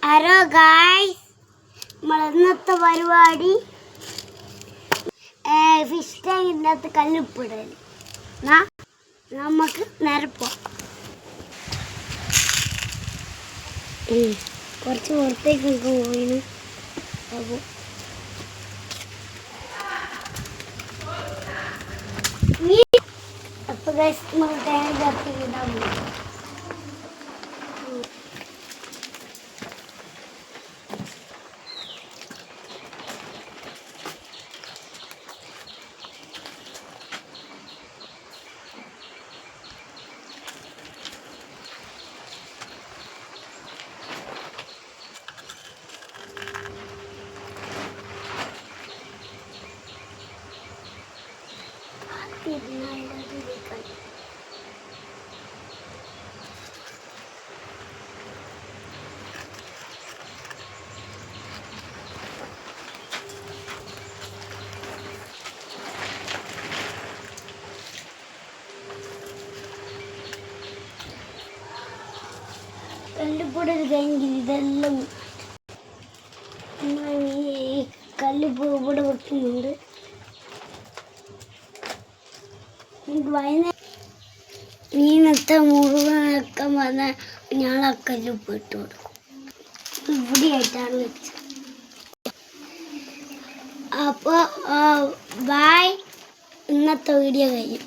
Hello guys, നമ്മൾ ഇന്നത്തെ പരിപാടി ഫിഷ് ടാങ്കിൻ്റെ അകത്ത് കല്ലുപ്പിടൽ. നമുക്ക് നിരപ്പോ കുറച്ച് പുറത്തേക്ക് പോയിന്. അപ്പോൾ ഗൈസ് നമ്മൾ ടാങ്ക് ഇടാൻ പോകും. കല്ലുപൊടി കഴിഞ്ഞെങ്കിൽ ഇതെല്ലാം ഈ കല്ലുപൊടി വെക്കുന്നുണ്ട്. വൈകുന്നേരം മീനത്തെ മുഴുവനൊക്കെ വന്നാൽ ഞാൻ ആ കല്ലുപ്പ് ഇട്ട് കൊടുക്കും. ഇവിടെയായിട്ടാണ് വെച്ചത്. അപ്പോൾ ബായ്, ഇന്നത്തെ വീഡിയോ കഴിഞ്ഞു.